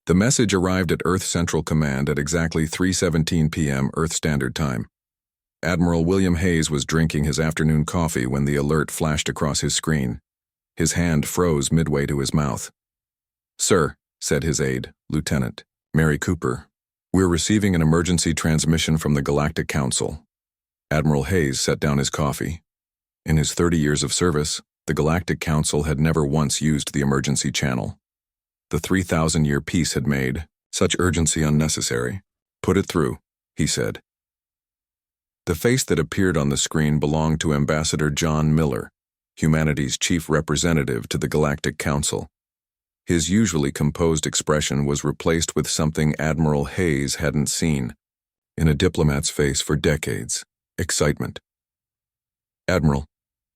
The message arrived at Earth Central Command at exactly 3:17 p.m. Earth Standard Time. Admiral William Hayes was drinking his afternoon coffee when the alert flashed across his screen. His hand froze midway to his mouth. "Sir," said his aide, Lieutenant Mary Cooper, "we're receiving an emergency transmission from the Galactic Council." Admiral Hayes set down his coffee. In his 30 years of service, the Galactic Council had never once used the emergency channel. The 3,000-year peace had made such urgency unnecessary. "Put it through," he said. The face that appeared on the screen belonged to Ambassador John Miller, humanity's chief representative to the Galactic Council. His usually composed expression was replaced with something Admiral Hayes hadn't seen in a diplomat's face for decades: excitement. "Admiral,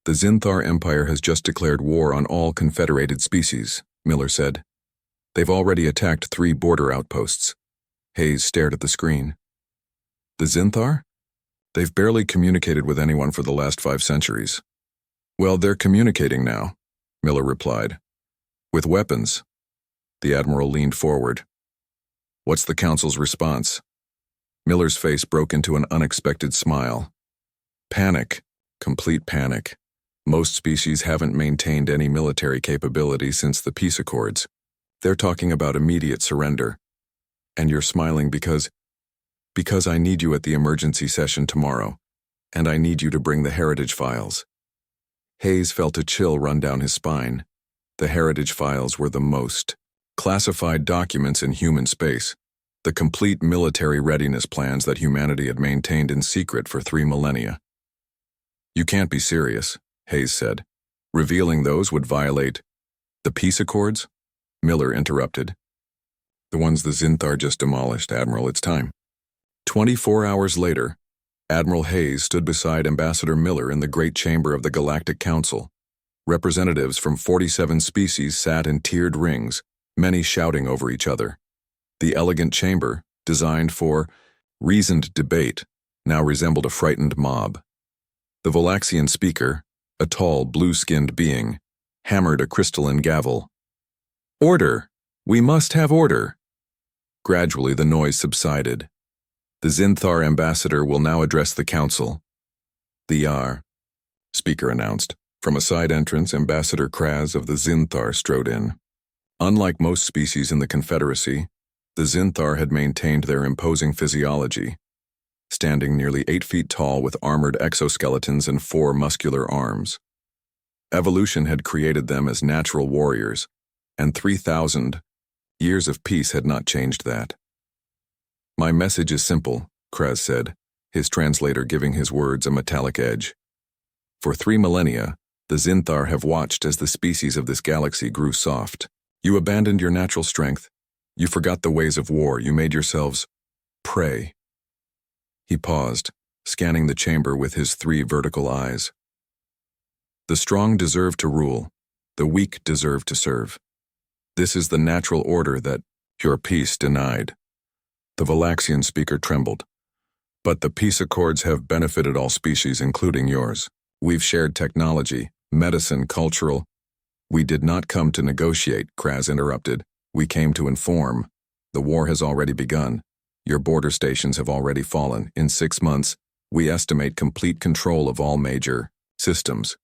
the Zinthar Empire has just declared war on all confederated species," Miller said. "They've already attacked 3 border outposts." Hayes stared at the screen. "The Zinthar? They've barely communicated with anyone for the last 5 centuries. "Well, they're communicating now," Miller replied. "With weapons." The Admiral leaned forward. "What's the Council's response?" Miller's face broke into an unexpected smile. "Panic. Complete panic. Most species haven't maintained any military capability since the peace accords. They're talking about immediate surrender. And you're smiling because I need you at the emergency session tomorrow, and I need you to bring the heritage files." Hayes felt a chill run down his spine. The heritage files were the most classified documents in human space, the complete military readiness plans that humanity had maintained in secret for 3 millennia. "You can't be serious," Hayes said. "Revealing those would violate the peace accords?" Miller interrupted. "The ones the Zinthar just demolished, Admiral. It's time." 24 hours later, Admiral Hayes stood beside Ambassador Miller in the Great Chamber of the Galactic Council. Representatives from 47 species sat in tiered rings, many shouting over each other. The elegant chamber, designed for reasoned debate, now resembled a frightened mob. The Volaxian speaker, a tall, blue-skinned being, hammered a crystalline gavel. "Order! We must have order!" Gradually, the noise subsided. "The Zinthar ambassador will now address the council." "The Yar," speaker announced. From a side entrance, Ambassador Kraz of the Zinthar strode in. Unlike most species in the Confederacy, the Zinthar had maintained their imposing physiology, standing nearly 8 feet tall with armored exoskeletons and 4 muscular arms. Evolution had created them as natural warriors, and 3,000 years of peace had not changed that. "My message is simple," Kraz said, his translator giving his words a metallic edge. "For 3 millennia, the Zinthar have watched as the species of this galaxy grew soft. You abandoned your natural strength. You forgot the ways of war. You made yourselves prey." He paused, scanning the chamber with his 3 vertical eyes. "The strong deserve to rule. The weak deserve to serve. This is the natural order that your peace denied." The Volaxian speaker trembled. "But the peace accords have benefited all species, including yours. We've shared technology, medicine, cultural—" "We did not come to negotiate," Kraz interrupted. "We came to inform. The war has already begun. Your border stations have already fallen. In 6 months, we estimate complete control of all major systems."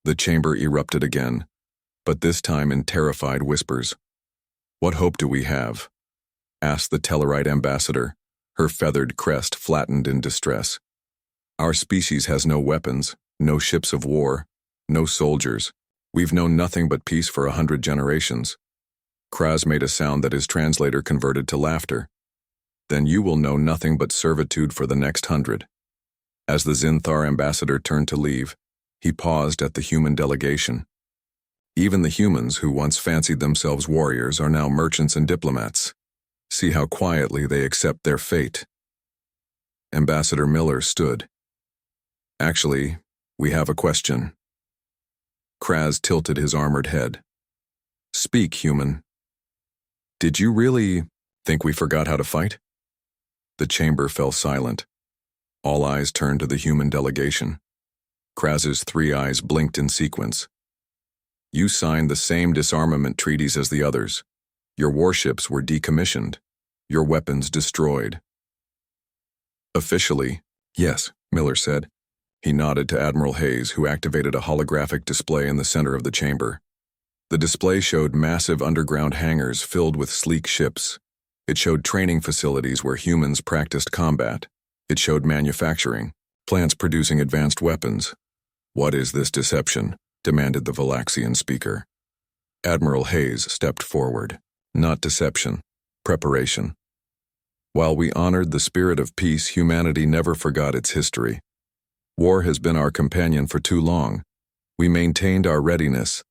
The chamber erupted again, but this time in terrified whispers. "What hope do we have?" asked the Tellarite ambassador, her feathered crest flattened in distress. "Our species has no weapons, no ships of war, no soldiers. We've known nothing but peace for 100 generations." Kraz made a sound that his translator converted to laughter. "Then you will know nothing but servitude for the next 100. As the Zinthar ambassador turned to leave, he paused at the human delegation. Even the humans who once fancied themselves warriors are now merchants and diplomats. See how quietly they accept their fate. Ambassador Miller stood. "Actually, we have a question." Kraz tilted his armored head. "Speak, human. Did you really think we forgot how to fight?" The chamber fell silent. All eyes turned to the human delegation. Kraz's 3 eyes blinked in sequence. "You signed the same disarmament treaties as the others. Your warships were decommissioned. Your weapons destroyed. Officially, yes, Miller said. He nodded to Admiral Hayes, who activated a holographic display in the center of the chamber. The display showed massive underground hangars filled with sleek ships. It showed training facilities where humans practiced combat. It showed manufacturing, plants producing advanced weapons. "What is this deception?" demanded the Valaxian speaker. Admiral Hayes stepped forward. "Not deception, preparation. While we honored the spirit of peace, humanity never forgot its history. War has been our companion for too long. We maintained our readiness,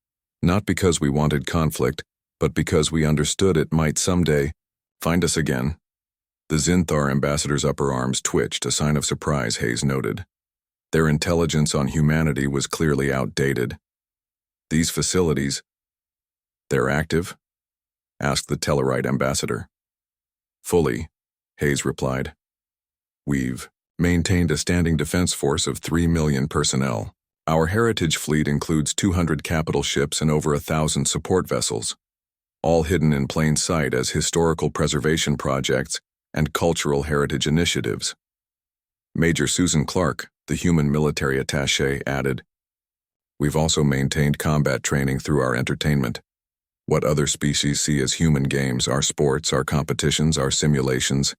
not because we wanted conflict, but because we understood it might someday find us again." The Zinthar ambassador's upper arms twitched, a sign of surprise, Hayes noted. Their intelligence on humanity was clearly outdated. "These facilities, they're active?" asked the Tellarite ambassador. "Fully," Hayes replied. "We've maintained a standing defense force of 3 million personnel. Our heritage fleet includes 200 capital ships and over 1,000 support vessels, all hidden in plain sight as historical preservation projects and cultural heritage initiatives." Major Susan Clark, the human military attaché, added, "We've also maintained combat training through our entertainment. What other species see as human games, our sports, our competitions, our simulations,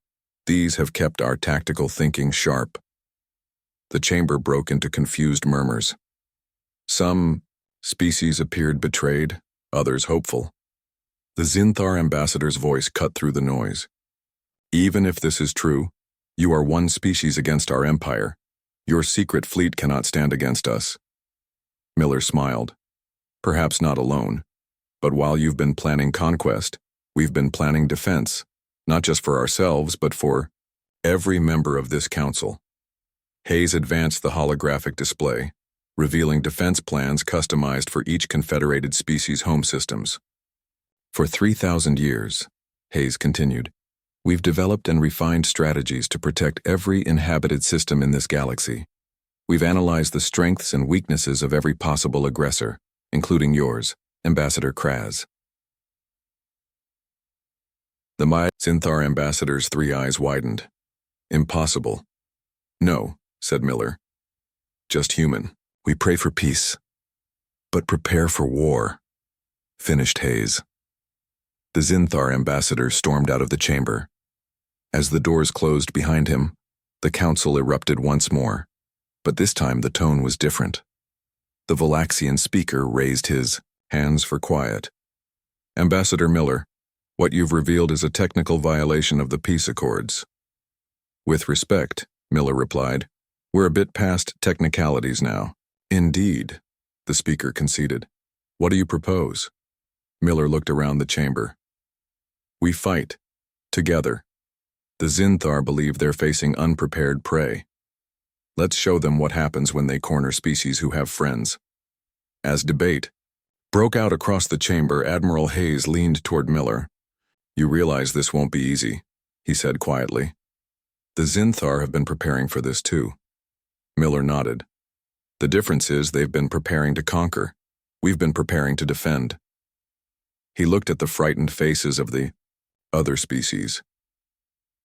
these have kept our tactical thinking sharp." The chamber broke into confused murmurs. Some species appeared betrayed, others hopeful. The Zinthar ambassador's voice cut through the noise. "Even if this is true, you are one species against our empire. Your secret fleet cannot stand against us." Miller smiled. "Perhaps not alone, but while you've been planning conquest, we've been planning defense, not just for ourselves, but for every member of this council." Hayes advanced the holographic display, revealing defense plans customized for each confederated species' home systems. "For 3,000 years," Hayes continued, "we've developed and refined strategies to protect every inhabited system in this galaxy. We've analyzed the strengths and weaknesses of every possible aggressor, including yours, Ambassador Kraz." The Zinthar ambassador's 3 eyes widened. "Impossible." "No," said Miller. "Just human. We pray for peace, but prepare for war," finished Hayes. The Zinthar ambassador stormed out of the chamber. As the doors closed behind him, the council erupted once more, but this time the tone was different. The Valaxian speaker raised his hands for quiet. "Ambassador Miller, what you've revealed is a technical violation of the peace accords." "With respect," Miller replied, "we're a bit past technicalities now." "Indeed," the speaker conceded. "What do you propose?" Miller looked around the chamber. "We fight. Together. The Zinthar believe they're facing unprepared prey. Let's show them what happens when they corner species who have friends." As debate broke out across the chamber, Admiral Hayes leaned toward Miller. "You realize this won't be easy," he said quietly. "The Zinthar have been preparing for this too." Miller nodded. "The difference is they've been preparing to conquer. We've been preparing to defend." He looked at the frightened faces of the other species.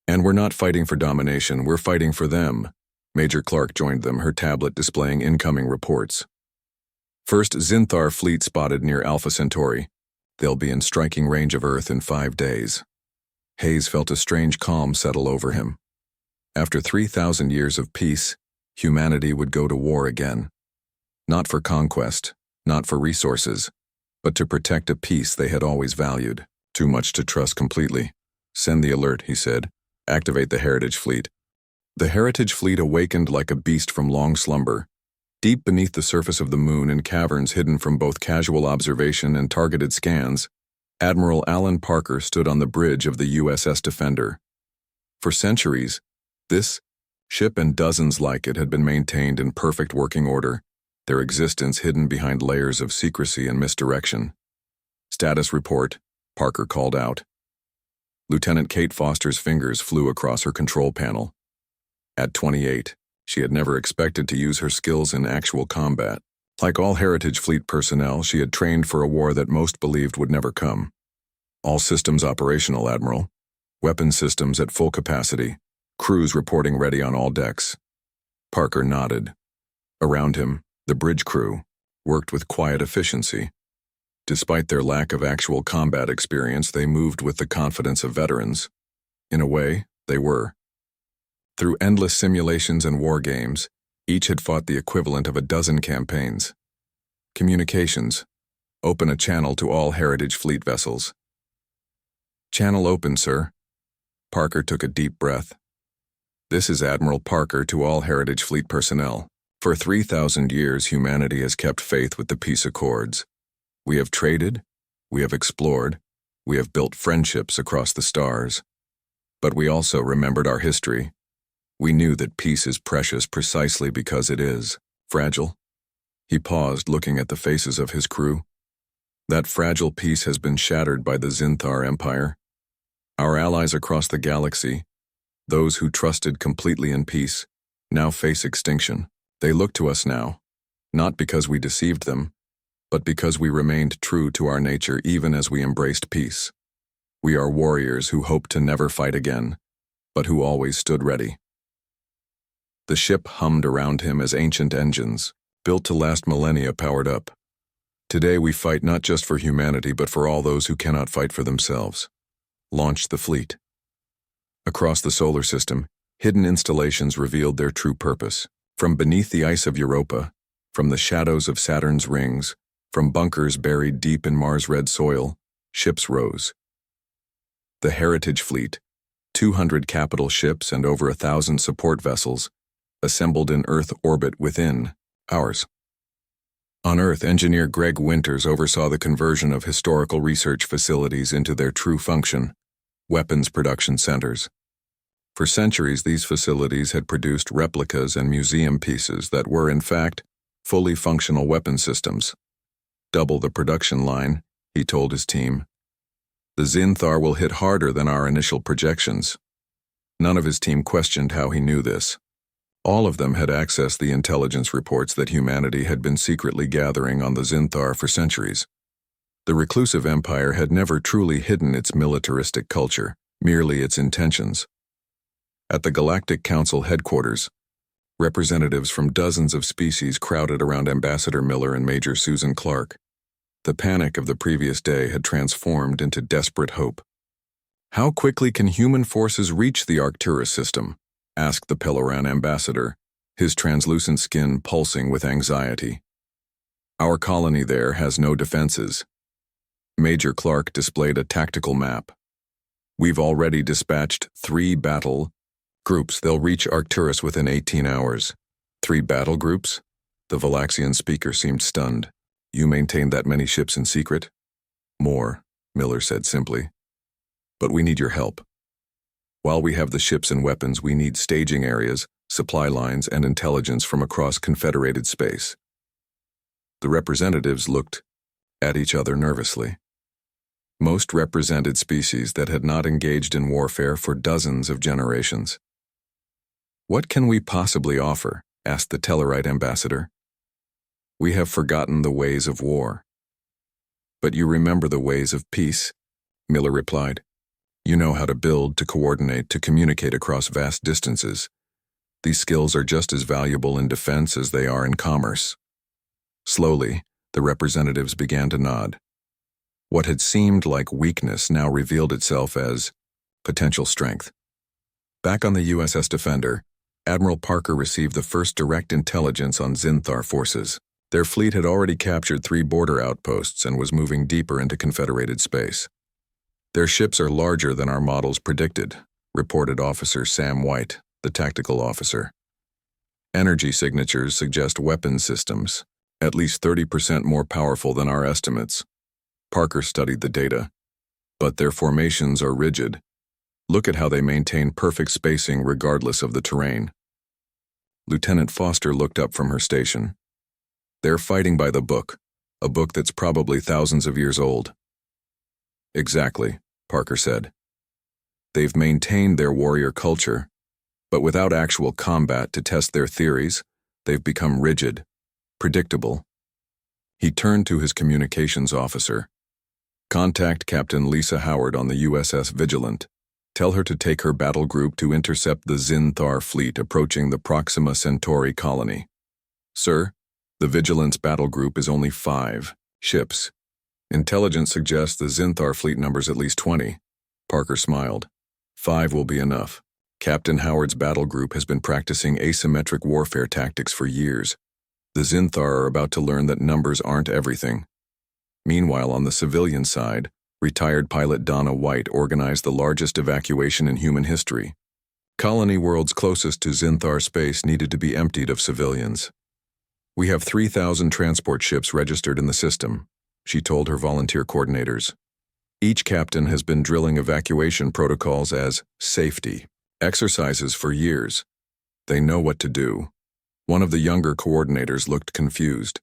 "And we're not fighting for domination, we're fighting for them." Major Clark joined them, her tablet displaying incoming reports. "First Zinthar fleet spotted near Alpha Centauri. They'll be in striking range of Earth in 5 days. Hayes felt a strange calm settle over him. After 3,000 years of peace, humanity would go to war again. Not for conquest, not for resources, but to protect a peace they had always valued. Too much to trust completely. "Send the alert," he said. "Activate the Heritage Fleet." The Heritage Fleet awakened like a beast from long slumber. Deep beneath the surface of the moon, in caverns hidden from both casual observation and targeted scans, Admiral Alan Parker stood on the bridge of the USS Defender. For centuries, this ship and dozens like it had been maintained in perfect working order, their existence hidden behind layers of secrecy and misdirection. "Status report," Parker called out. Lieutenant Kate Foster's fingers flew across her control panel. At 28, she had never expected to use her skills in actual combat. Like all Heritage Fleet personnel, she had trained for a war that most believed would never come. All systems operational, Admiral. Weapon systems at full capacity. Crews reporting ready on all decks. Parker nodded. Around him, the bridge crew worked with quiet efficiency. Despite their lack of actual combat experience, they moved with the confidence of veterans. In a way, they were. Through endless simulations and war games, each had fought the equivalent of a dozen campaigns. Communications. Open a channel to all Heritage Fleet vessels. Channel open, sir. Parker took a deep breath. This is Admiral Parker to all Heritage Fleet personnel. For 3,000 years, humanity has kept faith with the peace accords. We have traded, we have explored, we have built friendships across the stars. But we also remembered our history. We knew that peace is precious precisely because it is fragile. He paused, looking at the faces of his crew. That fragile peace has been shattered by the Zinthar Empire. Our allies across the galaxy, those who trusted completely in peace, now face extinction. They look to us now, not because we deceived them, but because we remained true to our nature even as we embraced peace. We are warriors who hope to never fight again, but who always stood ready. The ship hummed around him as ancient engines, built to last millennia, powered up. Today we fight not just for humanity but for all those who cannot fight for themselves. Launch the fleet. Across the solar system, hidden installations revealed their true purpose. From beneath the ice of Europa, from the shadows of Saturn's rings, from bunkers buried deep in Mars' red soil, ships rose. The Heritage Fleet, 200 capital ships and over 1,000 support vessels, assembled in Earth orbit within ours. On Earth, engineer Greg Winters oversaw the conversion of historical research facilities into their true function, weapons production centers. For centuries, these facilities had produced replicas and museum pieces that were, in fact, fully functional weapon systems. Double the production line, he told his team. The Zinthar will hit harder than our initial projections. None of his team questioned how he knew this. All of them had accessed the intelligence reports that humanity had been secretly gathering on the Zinthar for centuries. The reclusive empire had never truly hidden its militaristic culture, merely its intentions. At the Galactic Council headquarters, representatives from dozens of species crowded around Ambassador Miller and Major Susan Clark. The panic of the previous day had transformed into desperate hope. How quickly can human forces reach the Arcturus system? Asked the Peloran ambassador, his translucent skin pulsing with anxiety. Our colony there has no defenses. Major Clark displayed a tactical map. We've already dispatched 3 battle groups. They'll reach Arcturus within 18 hours. 3 battle groups? The Valaxian speaker seemed stunned. You maintained that many ships in secret? More, Miller said simply. But we need your help. While we have the ships and weapons, we need staging areas, supply lines, and intelligence from across Confederated space. The representatives looked at each other nervously. Most represented species that had not engaged in warfare for dozens of generations. What can we possibly offer? Asked the Tellarite ambassador. We have forgotten the ways of war. But you remember the ways of peace, Miller replied. You know how to build, to coordinate, to communicate across vast distances. These skills are just as valuable in defense as they are in commerce. Slowly, the representatives began to nod. What had seemed like weakness now revealed itself as potential strength. Back on the USS Defender, Admiral Parker received the first direct intelligence on Zinthar forces. Their fleet had already captured 3 border outposts and was moving deeper into Confederated space. Their ships are larger than our models predicted, reported Officer Sam White, the tactical officer. Energy signatures suggest weapon systems, at least 30% more powerful than our estimates. Parker studied the data. But their formations are rigid. Look at how they maintain perfect spacing regardless of the terrain. Lieutenant Foster looked up from her station. They're fighting by the book, a book that's probably thousands of years old. Exactly, Parker said. They've maintained their warrior culture, but without actual combat to test their theories, they've become rigid, predictable. He turned to his communications officer. Contact Captain Lisa Howard on the USS Vigilant. Tell her to take her battle group to intercept the Zinthar fleet approaching the Proxima Centauri colony. Sir, the Vigilant's battle group is only 5 ships. Intelligence suggests the Zinthar fleet numbers at least 20. Parker smiled. 5 will be enough. Captain Howard's battle group has been practicing asymmetric warfare tactics for years. The Zinthar are about to learn that numbers aren't everything. Meanwhile, on the civilian side, retired pilot Donna White organized the largest evacuation in human history. Colony worlds closest to Zinthar space needed to be emptied of civilians. We have 3,000 transport ships registered in the system, she told her volunteer coordinators. Each captain has been drilling evacuation protocols as safety exercises for years. They know what to do. One of the younger coordinators looked confused.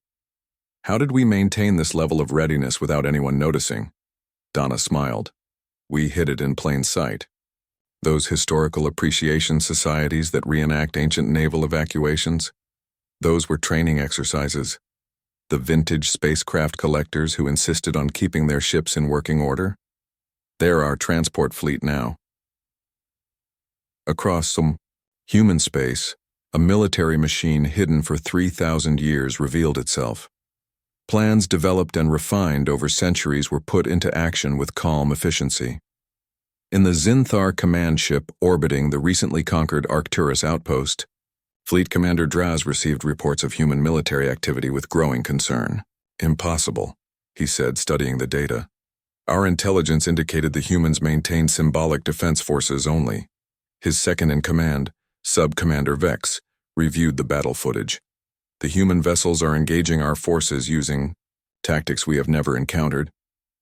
How did we maintain this level of readiness without anyone noticing? Donna smiled. We hid it in plain sight. Those historical appreciation societies that reenact ancient naval evacuations? Those were training exercises. The vintage spacecraft collectors who insisted on keeping their ships in working order? They're our transport fleet now. Across some human space, a military machine hidden for 3,000 years revealed itself. Plans developed and refined over centuries were put into action with calm efficiency. In the Zinthar command ship orbiting the recently conquered Arcturus outpost, Fleet Commander Draz received reports of human military activity with growing concern. Impossible, he said, studying the data. Our intelligence indicated the humans maintained symbolic defense forces only. His second-in-command, Sub-Commander Vex, reviewed the battle footage. The human vessels are engaging our forces using tactics we have never encountered.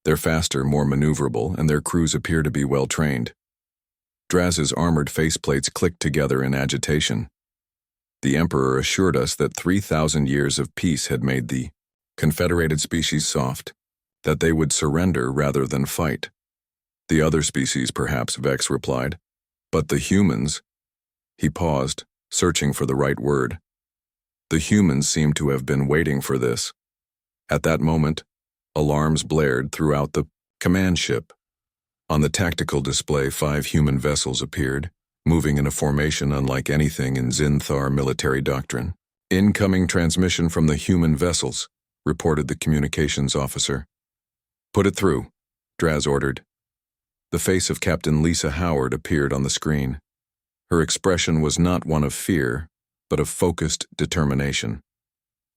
They're faster, more maneuverable, and their crews appear to be well-trained. Draz's armored faceplates clicked together in agitation. The Emperor assured us that 3,000 years of peace had made the confederated species soft, that they would surrender rather than fight. The other species, perhaps, Vex replied. But the humans... He paused, searching for the right word. The humans seemed to have been waiting for this. At that moment, alarms blared throughout the command ship. On the tactical display, 5 human vessels appeared, moving in a formation unlike anything in Zinthar military doctrine. Incoming transmission from the human vessels, reported the communications officer. Put it through, Draz ordered. The face of Captain Lisa Howard appeared on the screen. Her expression was not one of fear, but of focused determination.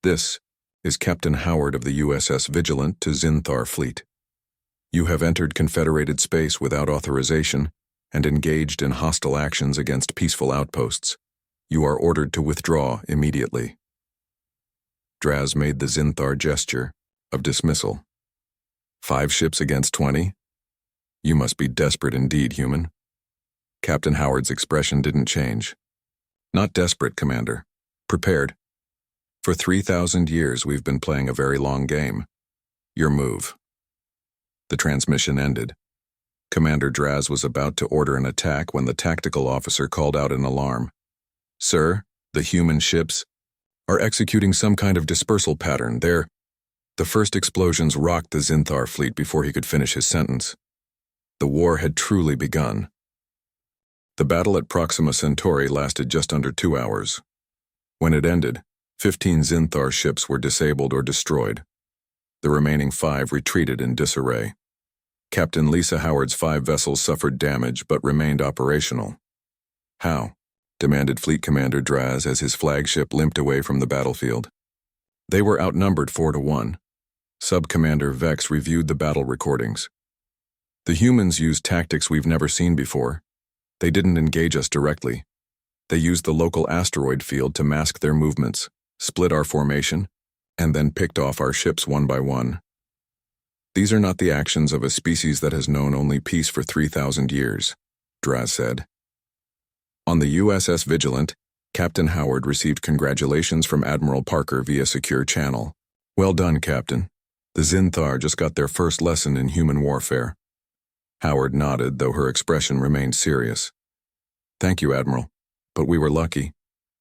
This is Captain Howard of the USS Vigilant to Zinthar Fleet. You have entered Confederated space without authorization and engaged in hostile actions against peaceful outposts. You are ordered to withdraw immediately. Draz made the Zinthar gesture of dismissal. 5 ships against 20? You must be desperate indeed, human. Captain Howard's expression didn't change. Not desperate, Commander. Prepared. For 3,000 years we've been playing a very long game. Your move. The transmission ended. Commander Draz was about to order an attack when the tactical officer called out an alarm. Sir, the human ships are executing some kind of dispersal pattern. The first explosions rocked the Zinthar fleet before he could finish his sentence. The war had truly begun. The battle at Proxima Centauri lasted just under 2 hours. When it ended, 15 Zinthar ships were disabled or destroyed. The remaining 5 retreated in disarray. Captain Lisa Howard's 5 vessels suffered damage but remained operational. How? Demanded Fleet Commander Draz as his flagship limped away from the battlefield. They were outnumbered 4-1. Sub-Commander Vex reviewed the battle recordings. The humans used tactics we've never seen before. They didn't engage us directly. They used the local asteroid field to mask their movements, split our formation, and then picked off our ships one by one. These are not the actions of a species that has known only peace for 3,000 years, Draz said. On the USS Vigilant, Captain Howard received congratulations from Admiral Parker via secure channel. Well done, Captain. The Zinthar just got their first lesson in human warfare. Howard nodded, though her expression remained serious. Thank you, Admiral. But we were lucky.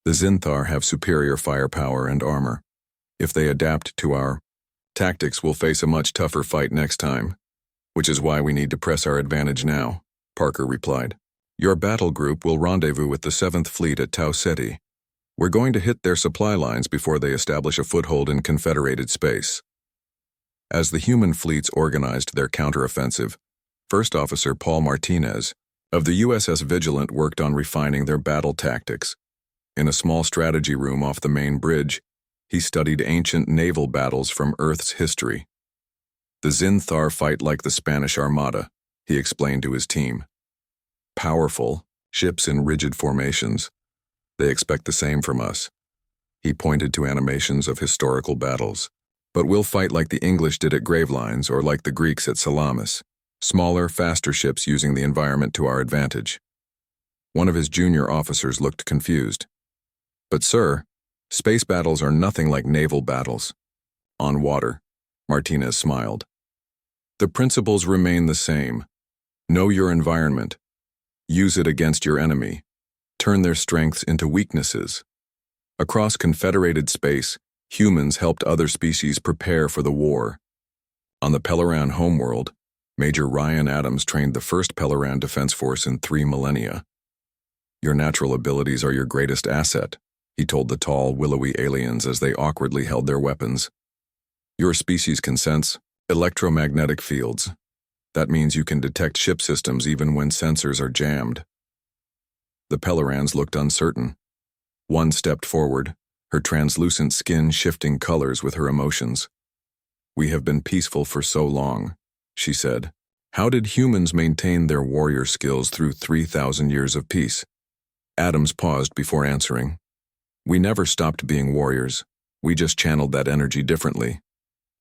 The Zinthar have superior firepower and armor. If they adapt to our tactics, we'll face a much tougher fight next time. Which is why we need to press our advantage now, Parker replied. Your battle group will rendezvous with the 7th Fleet at Tau Ceti. We're going to hit their supply lines before they establish a foothold in Confederated space. As the human fleets organized their counteroffensive, First Officer Paul Martinez of the USS Vigilant worked on refining their battle tactics. In a small strategy room off the main bridge, he studied ancient naval battles from Earth's history. The Zinthar fight like the Spanish Armada, he explained to his team. Powerful, ships in rigid formations. They expect the same from us. He pointed to animations of historical battles. But we'll fight like the English did at Gravelines or like the Greeks at Salamis. Smaller, faster ships using the environment to our advantage. One of his junior officers looked confused. But sir, space battles are nothing like naval battles. On water, Martinez smiled. The principles remain the same. Know your environment. Use it against your enemy. Turn their strengths into weaknesses. Across Confederated space, humans helped other species prepare for the war. On the Peleran homeworld, Major Ryan Adams trained the first Peleran Defense Force in 3 millennia. Your natural abilities are your greatest asset, he told the tall, willowy aliens as they awkwardly held their weapons. Your species can sense electromagnetic fields. That means you can detect ship systems even when sensors are jammed. The Pelerans looked uncertain. One stepped forward, her translucent skin shifting colors with her emotions. We have been peaceful for so long, she said. How did humans maintain their warrior skills through 3,000 years of peace? Adams paused before answering. We never stopped being warriors. We just channeled that energy differently.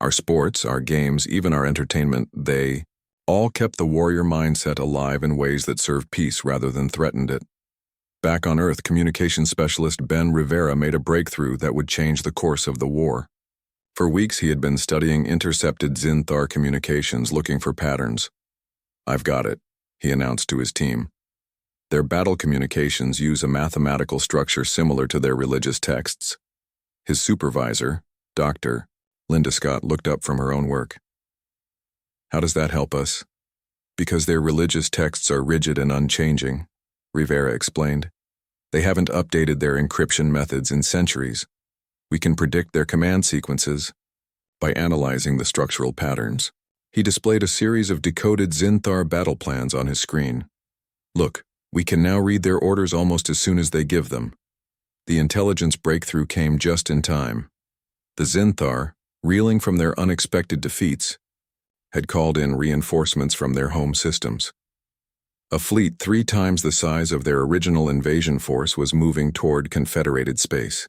Our sports, our games, even our entertainment, they all kept the warrior mindset alive in ways that served peace rather than threatened it. Back on Earth, communications specialist Ben Rivera made a breakthrough that would change the course of the war. For weeks he had been studying intercepted Zinthar communications looking for patterns. I've got it, he announced to his team. Their battle communications use a mathematical structure similar to their religious texts. His supervisor, Dr. Linda Scott, looked up from her own work. How does that help us? Because their religious texts are rigid and unchanging, Rivera explained. They haven't updated their encryption methods in centuries. We can predict their command sequences by analyzing the structural patterns. He displayed a series of decoded Zinthar battle plans on his screen. Look, we can now read their orders almost as soon as they give them. The intelligence breakthrough came just in time. The Zinthar, reeling from their unexpected defeats, had called in reinforcements from their home systems. A fleet 3 times the size of their original invasion force was moving toward Confederated space.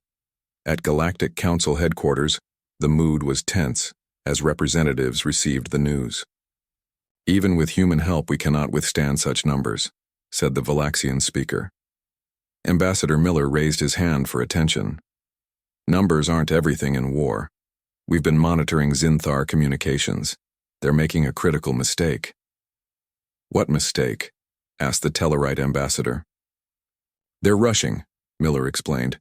At Galactic Council headquarters, the mood was tense as representatives received the news. Even with human help, we cannot withstand such numbers, said the Valaxian speaker. Ambassador Miller raised his hand for attention. Numbers aren't everything in war. We've been monitoring Zinthar communications. They're making a critical mistake. What mistake? Asked the Tellarite ambassador. They're rushing, Miller explained.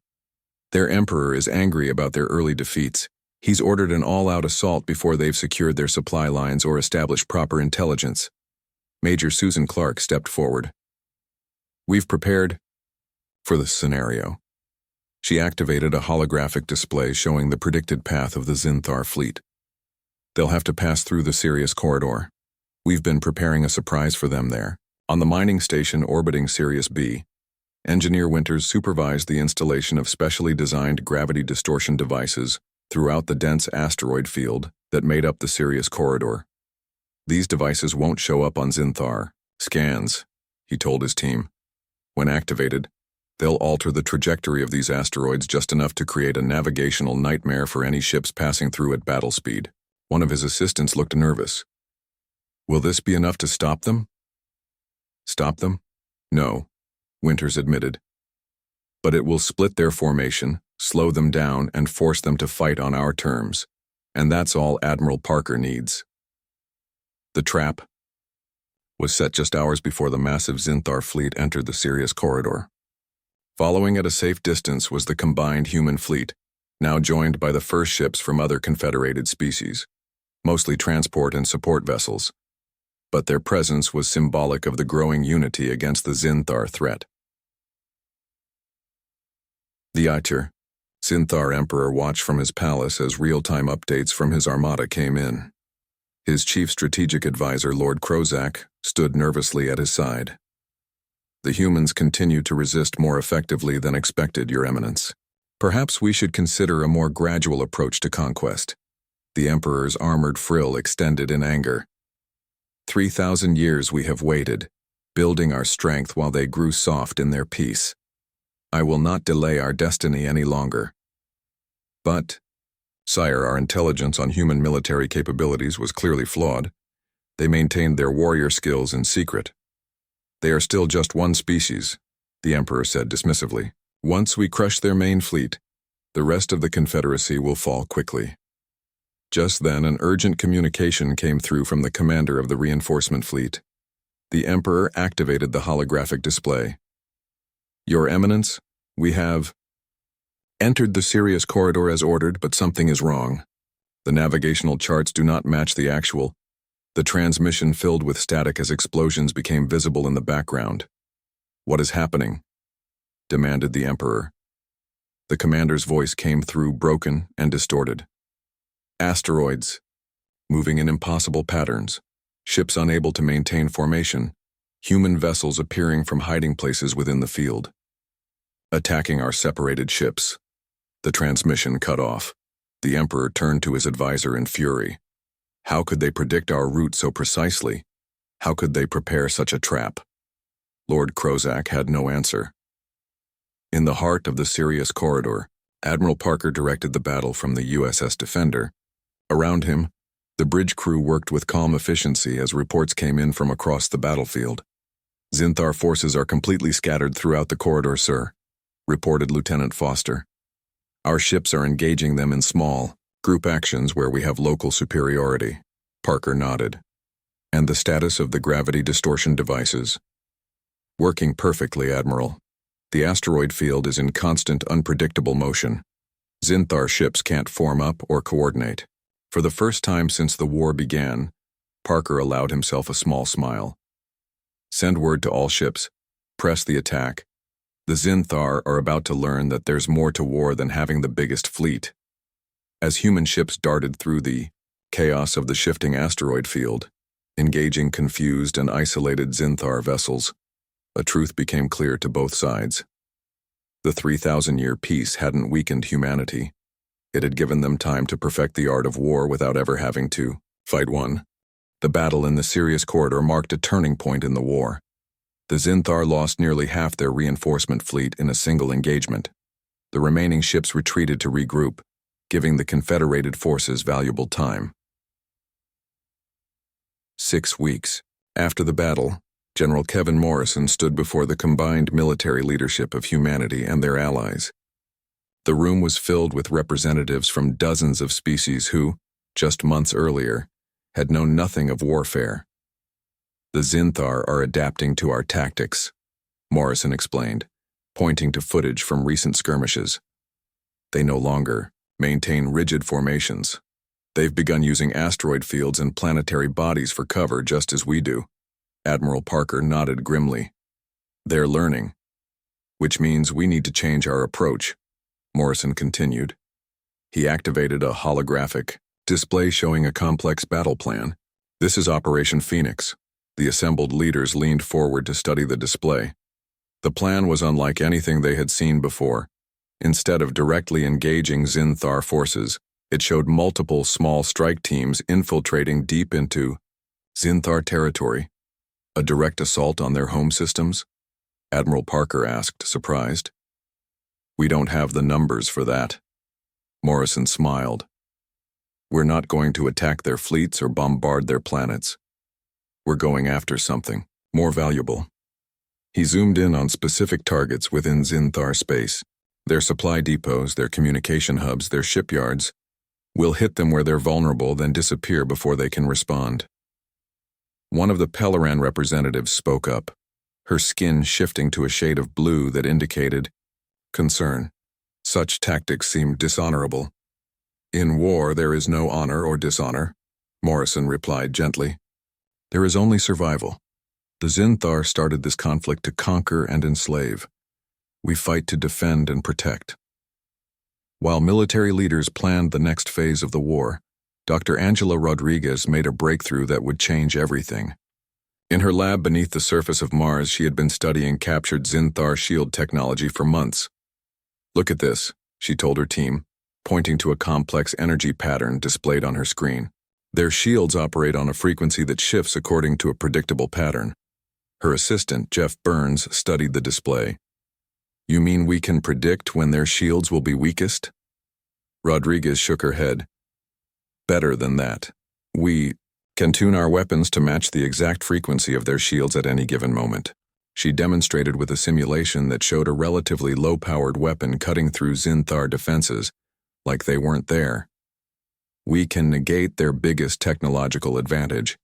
Their emperor is angry about their early defeats. He's ordered an all-out assault before they've secured their supply lines or established proper intelligence. Major Susan Clark stepped forward. We've prepared for this scenario. She activated a holographic display showing the predicted path of the Zinthar fleet. They'll have to pass through the Sirius corridor. We've been preparing a surprise for them there. On the mining station orbiting Sirius B, Engineer Winters supervised the installation of specially designed gravity distortion devices throughout the dense asteroid field that made up the Sirius corridor. These devices won't show up on Zinthar scans, he told his team. When activated, they'll alter the trajectory of these asteroids just enough to create a navigational nightmare for any ships passing through at battle speed. One of his assistants looked nervous. Will this be enough to stop them? Stop them? No, Winters admitted. But it will split their formation, slow them down, and force them to fight on our terms. And that's all Admiral Parker needs. The trap was set just hours before the massive Zinthar fleet entered the Sirius corridor. Following at a safe distance was the combined human fleet, now joined by the first ships from other Confederated species, mostly transport and support vessels. but their presence was symbolic of the growing unity against the Zinthar threat. The Aicher, Zinthar Emperor, watched from his palace as real-time updates from his armada came in. His chief strategic advisor, Lord Krozak, stood nervously at his side. The humans continue to resist more effectively than expected, Your Eminence. Perhaps we should consider a more gradual approach to conquest. The Emperor's armored frill extended in anger. 3,000 years we have waited, building our strength while they grew soft in their peace. I will not delay our destiny any longer. But, sire, our intelligence on human military capabilities was clearly flawed. They maintained their warrior skills in secret. They are still just one species, the Emperor said dismissively. Once we crush their main fleet, the rest of the Confederacy will fall quickly. Just then, an urgent communication came through from the commander of the reinforcement fleet. The Emperor activated the holographic display. Your Eminence, we have entered the Sirius corridor as ordered, but something is wrong. The navigational charts do not match the actual. The transmission filled with static as explosions became visible in the background. What is happening? Demanded the Emperor. The commander's voice came through broken and distorted. Asteroids, moving in impossible patterns, ships unable to maintain formation, human vessels appearing from hiding places within the field. Attacking our separated ships. The transmission cut off. The Emperor turned to his advisor in fury. How could they predict our route so precisely? How could they prepare such a trap? Lord Krozak had no answer. In the heart of the Sirius corridor, Admiral Parker directed the battle from the USS Defender. Around him, the bridge crew worked with calm efficiency as reports came in from across the battlefield. Zinthar forces are completely scattered throughout the corridor, sir, reported Lieutenant Foster. Our ships are engaging them in small, group actions where we have local superiority. Parker nodded. And the status of the gravity distortion devices? Working perfectly, Admiral. The asteroid field is in constant, unpredictable motion. Zinthar ships can't form up or coordinate. For the first time since the war began, Parker allowed himself a small smile. Send word to all ships. Press the attack. The Zinthar are about to learn that there's more to war than having the biggest fleet. As human ships darted through the chaos of the shifting asteroid field, engaging confused and isolated Zinthar vessels, a truth became clear to both sides. The 3,000-year peace hadn't weakened humanity. It had given them time to perfect the art of war without ever having to fight one. The battle in the Sirius corridor marked a turning point in the war. The Zinthar lost nearly half their reinforcement fleet in a single engagement. The remaining ships retreated to regroup, giving the Confederated forces valuable time. 6 weeks after the battle, General Kevin Morrison stood before the combined military leadership of humanity and their allies. The room was filled with representatives from dozens of species who, just months earlier, had known nothing of warfare. The Zinthar are adapting to our tactics, Morrison explained, pointing to footage from recent skirmishes. They no longer maintain rigid formations. They've begun using asteroid fields and planetary bodies for cover just as we do. Admiral Parker nodded grimly. They're learning. Which means we need to change our approach, Morrison continued. He activated a holographic display showing a complex battle plan. This is Operation Phoenix. The assembled leaders leaned forward to study the display. The plan was unlike anything they had seen before. Instead of directly engaging Zinthar forces, it showed multiple small strike teams infiltrating deep into Zinthar territory. A direct assault on their home systems? Admiral Parker asked, surprised. We don't have the numbers for that. Morrison smiled. We're not going to attack their fleets or bombard their planets. We're going after something more valuable. He zoomed in on specific targets within Zinthar space. Their supply depots, their communication hubs, their shipyards. We'll hit them where they're vulnerable, then disappear before they can respond. One of the Pelleran representatives spoke up, her skin shifting to a shade of blue that indicated concern. Such tactics seem dishonorable. In war, there is no honor or dishonor, Morrison replied gently. There is only survival. The Zinthar started this conflict to conquer and enslave. We fight to defend and protect. While military leaders planned the next phase of the war, Dr. Angela Rodriguez made a breakthrough that would change everything. In her lab beneath the surface of Mars, she had been studying captured Zinthar shield technology for months. "Look at this," she told her team, pointing to a complex energy pattern displayed on her screen. "Their shields operate on a frequency that shifts according to a predictable pattern." Her assistant, Jeff Burns, studied the display. "You mean we can predict when their shields will be weakest?" Rodriguez shook her head. "Better than that. We can tune our weapons to match the exact frequency of their shields at any given moment." She demonstrated with a simulation that showed a relatively low-powered weapon cutting through Zinthar defenses, like they weren't there. "We can negate their biggest technological advantage."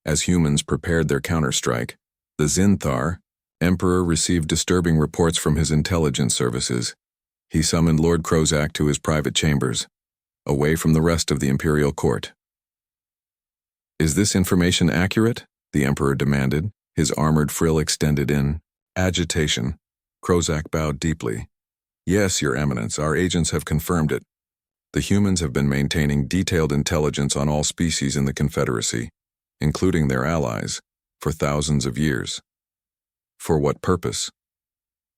As humans prepared their counterstrike, the Zinthar Emperor received disturbing reports from his intelligence services. He summoned Lord Krozak to his private chambers, away from the rest of the imperial court. "Is this information accurate?" the Emperor demanded, his armored frill extended in agitation. Krozak bowed deeply. "Yes, Your Eminence, our agents have confirmed it. The humans have been maintaining detailed intelligence on all species in the Confederacy, including their allies, for thousands of years." "For what purpose?"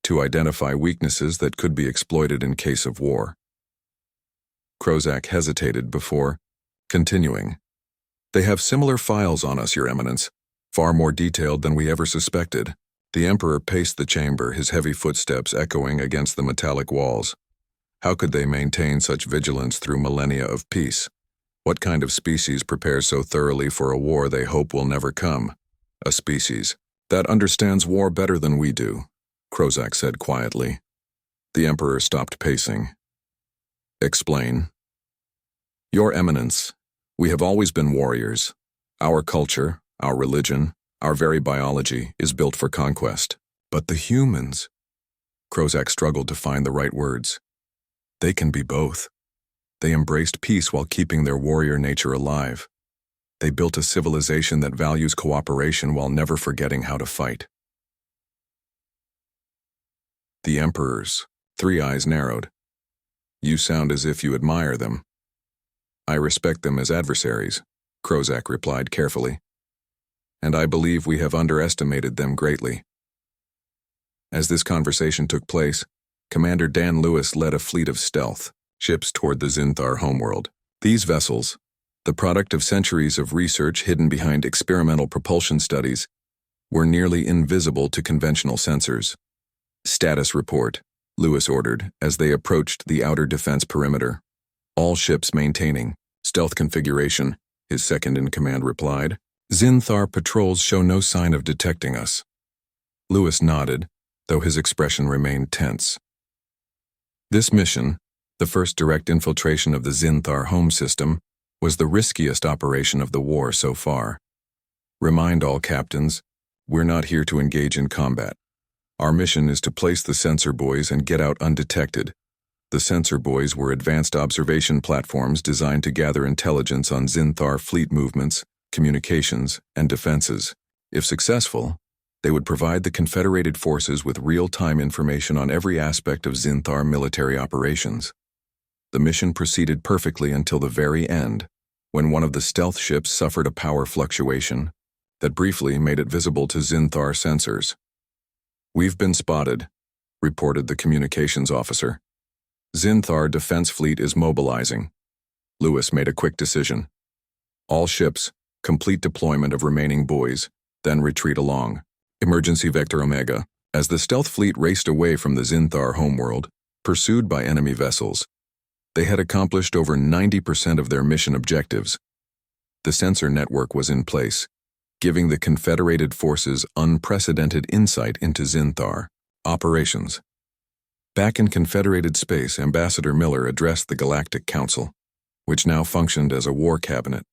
"To identify weaknesses that could be exploited in case of war." Krozak hesitated before continuing. "They have similar files on us, Your Eminence, far more detailed than we ever suspected." The Emperor paced the chamber, his heavy footsteps echoing against the metallic walls. How could they maintain such vigilance through millennia of peace? What kind of species prepares so thoroughly for a war they hope will never come? "A species that understands war better than we do," Krozak said quietly. The Emperor stopped pacing. "Explain." "Your Eminence, we have always been warriors. Our culture, our religion, our very biology is built for conquest. But the humans..." Krozak struggled to find the right words. "They can be both. They embraced peace while keeping their warrior nature alive. They built a civilization that values cooperation while never forgetting how to fight." The Emperor's three eyes narrowed. "You sound as if you admire them." "I respect them as adversaries," Krozak replied carefully. "And I believe we have underestimated them greatly." As this conversation took place, Commander Dan Lewis led a fleet of stealth ships toward the Zinthar homeworld. These vessels, the product of centuries of research hidden behind experimental propulsion studies, were nearly invisible to conventional sensors. "Status report," Lewis ordered as they approached the outer defense perimeter. "All ships maintaining stealth configuration," his second-in-command replied. "Zinthar patrols show no sign of detecting us." Lewis nodded, though his expression remained tense. This mission, the first direct infiltration of the Zinthar home system, was the riskiest operation of the war so far. "Remind all captains, we're not here to engage in combat. Our mission is to place the sensor buoys and get out undetected." The sensor buoys were advanced observation platforms designed to gather intelligence on Zinthar fleet movements, communications, and defenses. If successful, they would provide the Confederated forces with real-time information on every aspect of Zinthar military operations. The mission proceeded perfectly until the very end, when one of the stealth ships suffered a power fluctuation that briefly made it visible to Zinthar sensors. "We've been spotted," reported the communications officer. "Zinthar defense fleet is mobilizing." Lewis made a quick decision. "All ships, complete deployment of remaining buoys, then retreat along. Emergency Vector Omega." As the stealth fleet raced away from the Zinthar homeworld, pursued by enemy vessels, they had accomplished over 90% of their mission objectives. The sensor network was in place, giving the Confederated forces unprecedented insight into Zinthar operations. Back in Confederated space, Ambassador Miller addressed the Galactic Council, which now functioned as a war cabinet.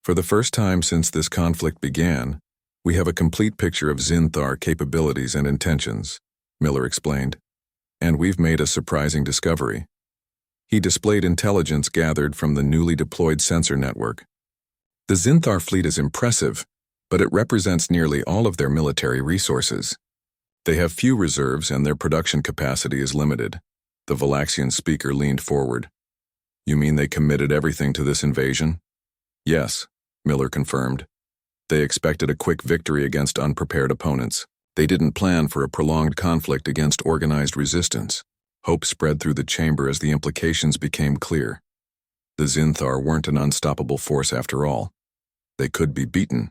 "For the first time since this conflict began, we have a complete picture of Zinthar capabilities and intentions," Miller explained. "And we've made a surprising discovery." He displayed intelligence gathered from the newly deployed sensor network. "The Zinthar fleet is impressive," but it represents nearly all of their military resources. They have few reserves and their production capacity is limited. The Valaxian speaker leaned forward. You mean they committed everything to this invasion? Yes, Miller confirmed. They expected a quick victory against unprepared opponents. They didn't plan for a prolonged conflict against organized resistance. Hope spread through the chamber as the implications became clear. The Zinthar weren't an unstoppable force after all. They could be beaten.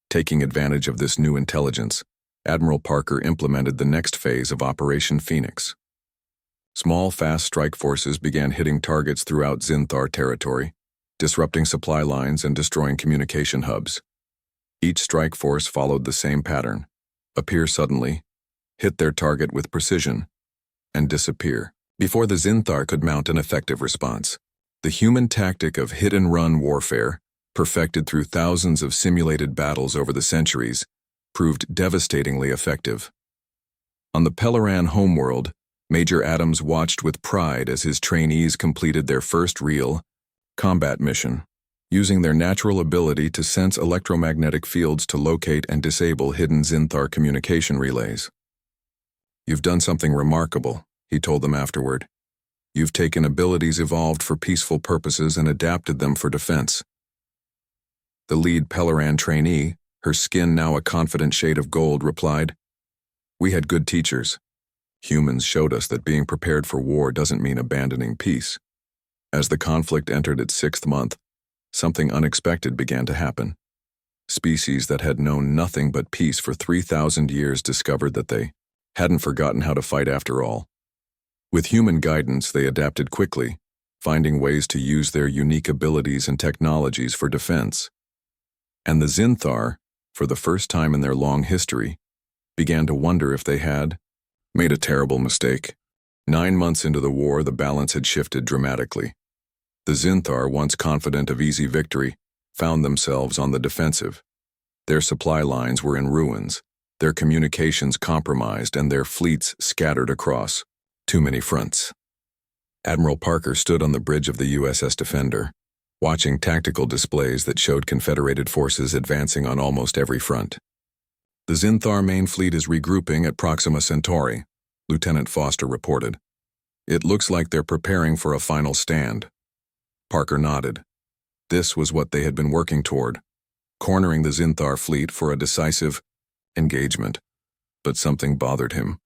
Taking advantage of this new intelligence, Admiral Parker implemented the next phase of Operation Phoenix. Small, fast strike forces began hitting targets throughout Zinthar territory, disrupting supply lines and destroying communication hubs. Each strike force followed the same pattern: appear suddenly, hit their target with precision, and disappear. Before the Zinthar could mount an effective response, the human tactic of hit-and-run warfare, perfected through thousands of simulated battles over the centuries, proved devastatingly effective. On the Pelleran homeworld, Major Adams watched with pride as his trainees completed their first real combat mission, using their natural ability to sense electromagnetic fields to locate and disable hidden Zinthar communication relays. You've done something remarkable, he told them afterward. You've taken abilities evolved for peaceful purposes and adapted them for defense. The lead Pelleran trainee, her skin now a confident shade of gold, replied, We had good teachers. Humans showed us that being prepared for war doesn't mean abandoning peace. As the conflict entered its 6th month, something unexpected began to happen. Species that had known nothing but peace for 3,000 years discovered that they hadn't forgotten how to fight after all. With human guidance, they adapted quickly, finding ways to use their unique abilities and technologies for defense. And the Zinthar, for the first time in their long history, began to wonder if they had made a terrible mistake. 9 months into the war, the balance had shifted dramatically. The Zinthar, once confident of easy victory, found themselves on the defensive. Their supply lines were in ruins, their communications compromised, and their fleets scattered across too many fronts. Admiral Parker stood on the bridge of the USS Defender, watching tactical displays that showed Confederated forces advancing on almost every front. The Zinthar main fleet is regrouping at Proxima Centauri, Lieutenant Foster reported. It looks like they're preparing for a final stand. Parker nodded. This was what they had been working toward, cornering the Zinthar fleet for a decisive engagement. But something bothered him.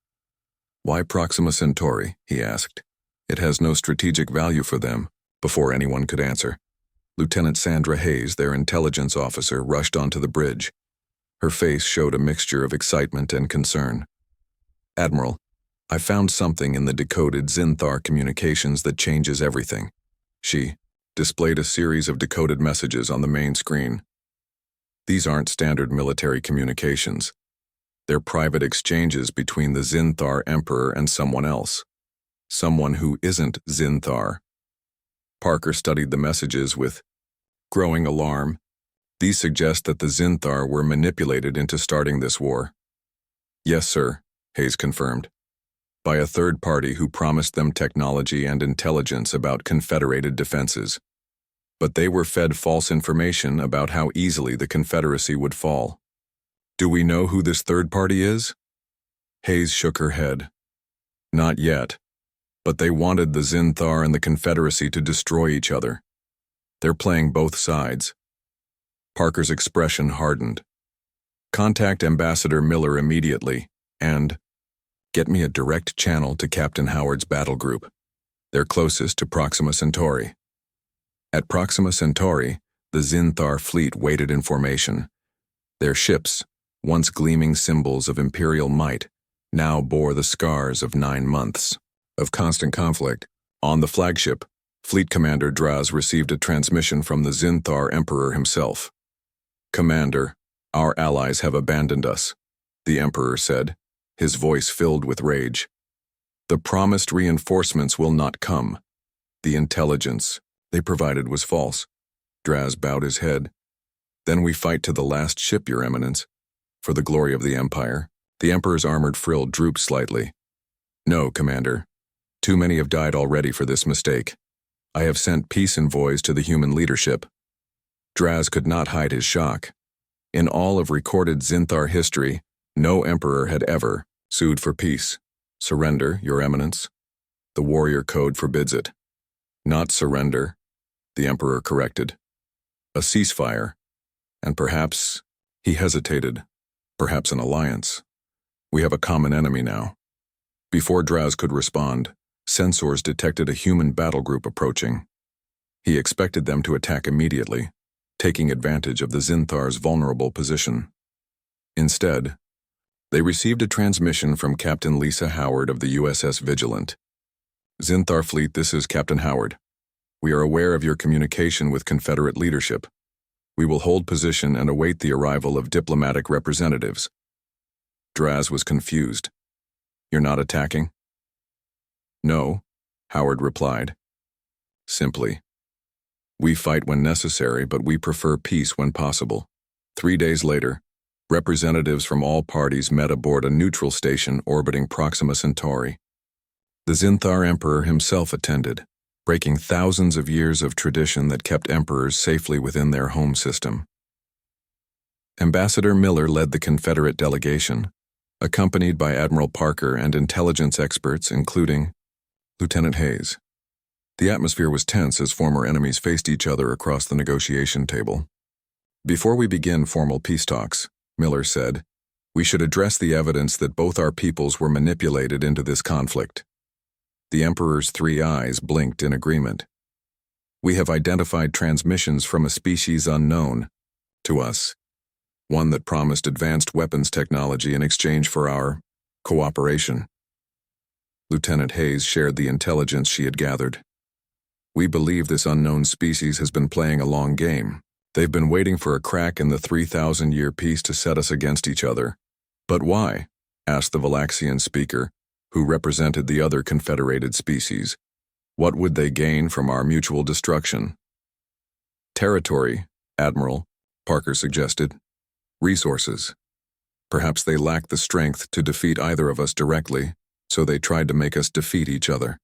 Why Proxima Centauri? He asked. It has no strategic value for them. Before anyone could answer, Lieutenant Sandra Hayes, their intelligence officer, rushed onto the bridge. Her face showed a mixture of excitement and concern. Admiral, I found something in the decoded Zinthar communications that changes everything. She displayed a series of decoded messages on the main screen. These aren't standard military communications. They're private exchanges between the Zinthar Emperor and someone else. Someone who isn't Zinthar. Parker studied the messages with growing alarm. These suggest that the Zinthar were manipulated into starting this war. Yes, sir, Hayes confirmed. By a third party who promised them technology and intelligence about Confederated defenses. But they were fed false information about how easily the Confederacy would fall. Do we know who this third party is? Hayes shook her head. Not yet. But they wanted the Zinthar and the Confederacy to destroy each other. They're playing both sides. Parker's expression hardened. Contact Ambassador Miller immediately, and get me a direct channel to Captain Howard's battle group. They're closest to Proxima Centauri. At Proxima Centauri, the Zinthar fleet waited in formation. Their ships, once gleaming symbols of imperial might, now bore the scars of 9 months of constant conflict. On the flagship, Fleet Commander Draz received a transmission from the Zinthar Emperor himself. Commander, our allies have abandoned us, the Emperor said, his voice filled with rage. The promised reinforcements will not come. The intelligence they provided was false. Draz bowed his head. Then we fight to the last ship, Your Eminence. For the glory of the Empire. The Emperor's armored frill drooped slightly. No, Commander. Too many have died already for this mistake. I have sent peace envoys to the human leadership. Draz could not hide his shock. In all of recorded Zinthar history, no emperor had ever sued for peace. Surrender, Your Eminence. The warrior code forbids it. Not surrender, the emperor corrected. A ceasefire. And perhaps, he hesitated, perhaps an alliance. We have a common enemy now. Before Draz could respond, sensors detected a human battle group approaching. He expected them to attack immediately, taking advantage of the Zinthar's vulnerable position. Instead, they received a transmission from Captain Lisa Howard of the USS Vigilant. Zinthar Fleet, this is Captain Howard. We are aware of your communication with Confederate leadership. We will hold position and await the arrival of diplomatic representatives. Draz was confused. You're not attacking? No, Howard replied. Simply. We fight when necessary, but we prefer peace when possible. 3 days later, representatives from all parties met aboard a neutral station orbiting Proxima Centauri. The Zinthar Emperor himself attended, breaking thousands of years of tradition that kept emperors safely within their home system. Ambassador Miller led the Confederate delegation, accompanied by Admiral Parker and intelligence experts including Lieutenant Hayes. The atmosphere was tense as former enemies faced each other across the negotiation table. Before we begin formal peace talks, Miller said, we should address the evidence that both our peoples were manipulated into this conflict. The Emperor's 3 eyes blinked in agreement. We have identified transmissions from a species unknown to us, one that promised advanced weapons technology in exchange for our cooperation. Lieutenant Hayes shared the intelligence she had gathered. We believe this unknown species has been playing a long game. They've been waiting for a crack in the 3,000-year peace to set us against each other. But why? Asked the Valaxian speaker, who represented the other confederated species. What would they gain from our mutual destruction? Territory, Admiral, Parker suggested. Resources. Perhaps they lacked the strength to defeat either of us directly, so they tried to make us defeat each other.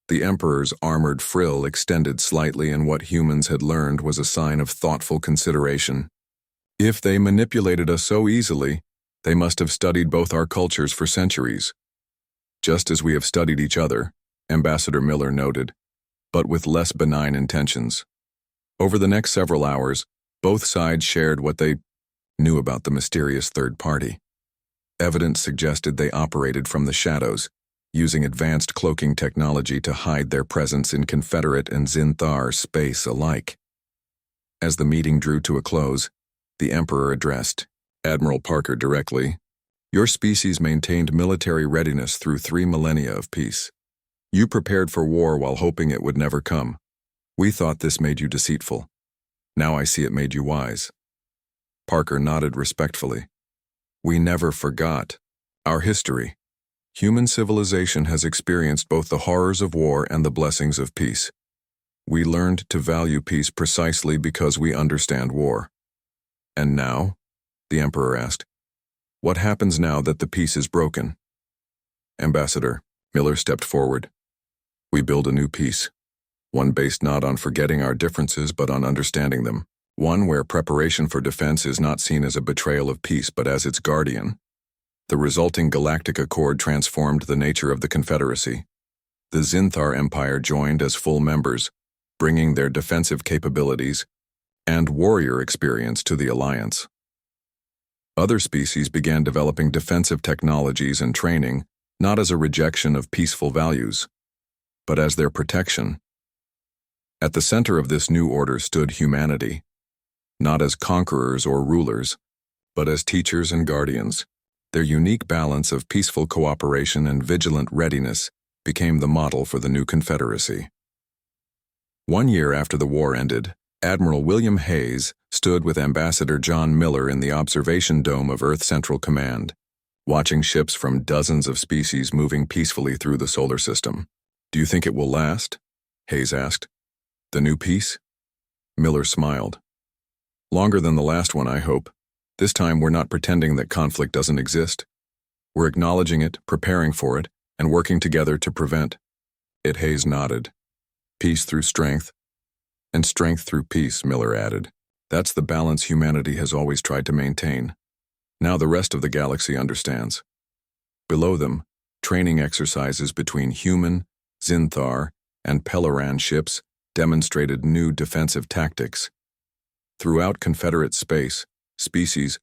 The Emperor's armored frill extended slightly, and what humans had learned was a sign of thoughtful consideration. If they manipulated us so easily, they must have studied both our cultures for centuries. Just as we have studied each other, Ambassador Miller noted, but with less benign intentions. Over the next several hours, both sides shared what they knew about the mysterious third party. Evidence suggested they operated from the shadows, using advanced cloaking technology to hide their presence in Confederate and Zinthar space alike. As the meeting drew to a close, the Emperor addressed Admiral Parker directly. Your species maintained military readiness through 3 millennia of peace. You prepared for war while hoping it would never come. We thought this made you deceitful. Now I see it made you wise. Parker nodded respectfully. We never forgot. Our history. Human civilization has experienced both the horrors of war and the blessings of peace. We learned to value peace precisely because we understand war. And now? The Emperor asked. What happens now that the peace is broken? Ambassador, Miller stepped forward. We build a new peace. One based not on forgetting our differences but on understanding them. One where preparation for defense is not seen as a betrayal of peace but as its guardian. The resulting Galactic Accord transformed the nature of the Confederacy. The Zinthar Empire joined as full members, bringing their defensive capabilities and warrior experience to the Alliance. Other species began developing defensive technologies and training, not as a rejection of peaceful values, but as their protection. At the center of this new order stood humanity, not as conquerors or rulers, but as teachers and guardians. Their unique balance of peaceful cooperation and vigilant readiness became the model for the new Confederacy. 1 year after the war ended, Admiral William Hayes stood with Ambassador John Miller in the observation dome of Earth Central Command, watching ships from dozens of species moving peacefully through the solar system. Do you think it will last? Hayes asked. The new peace? Miller smiled. Longer than the last one, I hope. This time we're not pretending that conflict doesn't exist. We're acknowledging it, preparing for it, and working together to prevent it. Hayes nodded. Peace through strength, and strength through peace, Miller added. That's the balance humanity has always tried to maintain. Now the rest of the galaxy understands. Below them, training exercises between human, Zinthar, and Peloran ships demonstrated new defensive tactics. Throughout Confederate space, species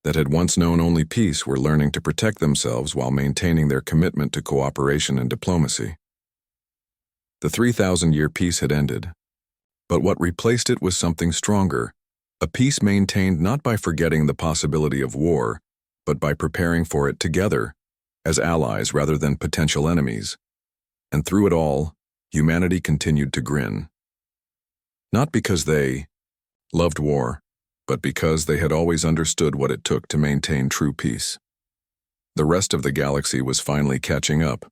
that had once known only peace were learning to protect themselves while maintaining their commitment to cooperation and diplomacy. The 3,000-year peace had ended, but what replaced it was something stronger, a peace maintained not by forgetting the possibility of war, but by preparing for it together, as allies rather than potential enemies. And through it all, humanity continued to grin. Not because they loved war, but because they had always understood what it took to maintain true peace. The rest of the galaxy was finally catching up.